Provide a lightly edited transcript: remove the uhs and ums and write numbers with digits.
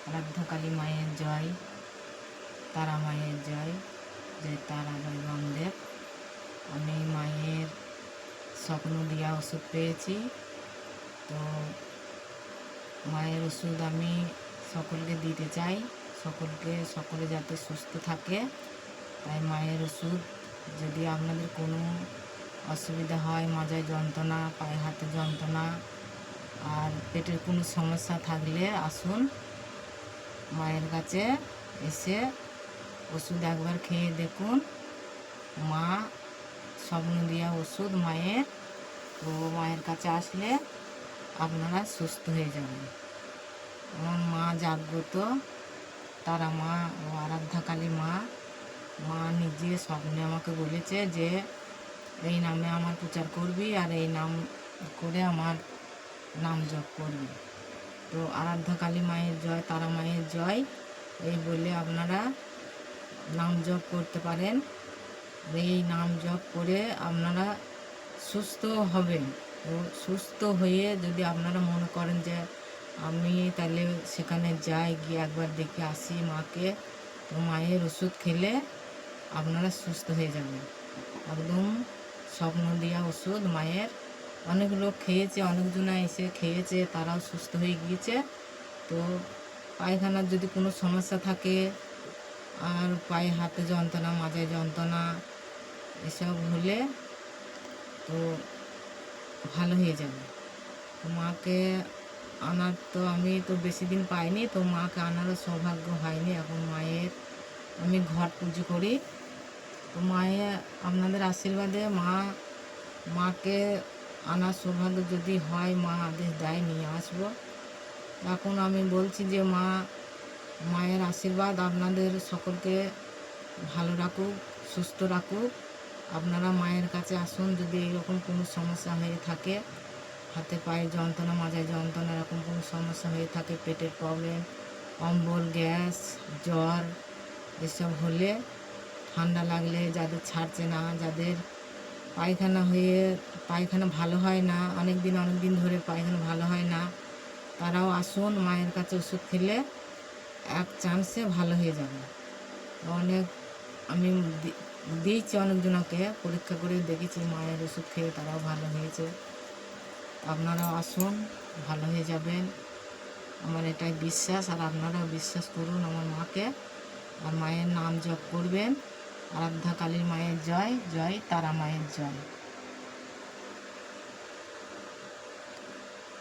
আরাধ্যা কালী মায়ের জয়, তারা মায়ের জয়, জয় তারা, জয় বামদেব। আমি মায়ের স্বপ্ন দিয়া ওষুধ পেয়েছি। তো মায়ের ওষুধ আমি সকলকে দিতে চাই, সকলে যাতে সুস্থ থাকে। তাই মায়ের ওষুধ, যদি আপনাদের কোনো অসুবিধা হয়, মাজায় যন্ত্রণা, পায়ে হাতে যন্ত্রণা আর পেটের কোনো সমস্যা থাকলে আসুন মায়ের কাছে, এসে ওষুধ একবার খেয়ে দেখুন। মা স্বপ্ন দিয়া ওষুধ মায়ের, তো মায়ের কাছে আসলে আপনারা সুস্থ হয়ে যাবেন। আমার মা জাগ্রত, তারা মা ও আরাধ্যা কালী মা। মা নিজে স্বপ্নে আমাকে বলেছে যে এই নামে আমার প্রচার করবি আর এই নাম করে আমার নাম জপ করবি। তো আরাধ্যা কালী মায়ের জয়, তারা মায়ের জয় এই বলে আপনারা নাম জপ করতে পারেন। এই নাম জপ করে আপনারা সুস্থ হবেন। তো সুস্থ হয়ে যদি আপনারা মনে করেন যে আমি তাহলে সেখানে যাই, গিয়ে একবার দেখে আসি মাকে, তো মায়ের ওষুধ খেলে আপনারা সুস্থ হয়ে যাবেন। একদম স্বপ্ন দিয়া ওষুধ মায়ের, অনেক লোক খেয়েছে, অনেকজনা এসে খেয়েছে, তারাও সুস্থ হয়ে গিয়েছে। তো পায়খানার যদি কোনো সমস্যা থাকে, আর পায়ে হাতে যন্ত্রণা, মাজায় যন্ত্রণা এসব হলে তো ভালো হয়ে যাবে। তো মাকে আনার তো আমি তো বেশি দিন পাইনি, তো মাকে আনারও সৌভাগ্য হয়নি। এখন মায়ের আমি ঘট পুজো করি। তো মায়ের আপনাদের আশীর্বাদে মাকে আনার সৌভাগ্য যদি হয়, মা আদেশ দেয় নিয়ে আসবো। এখন আমি বলছি যে মায়ের আশীর্বাদ আপনাদের সকলকে ভালো রাখুক, সুস্থ রাখুক। আপনারা মায়ের কাছে আসুন যদি এরকম কোনো সমস্যা হয়ে থাকে, হাতে পায়ে যন্ত্রণা, মাজায় যন্ত্রণা, এরকম কোনো সমস্যা হয়ে থাকে, পেটের প্রবলেম, অম্বল, গ্যাস, জ্বর এসব হলে, ঠান্ডা লাগলে, যাদের ছাড়ছে না, যাদের পায়খানা ভালো হয় না, অনেক দিন ধরে পায়খানা ভালো হয় না, তারাও আসুন মায়ের কাছে। ওষুধ খেলে এক চান্সে ভালো হয়ে যাবে। আমি দিয়েছি অনেকজনকে, পরীক্ষা করে দেখেছি মায়ের ওষুধ খেয়ে তারাও ভালো হয়েছে। আপনারাও আসুন, ভালো হয়ে যাবেন, আমার এটাই বিশ্বাস। আর আপনারাও বিশ্বাস করুন আমার মাকে, আর মায়ের নাম জপ করবেন। আরাধ্যা কালীর মায়ের জয়, জয় তারা মায়ের জয়।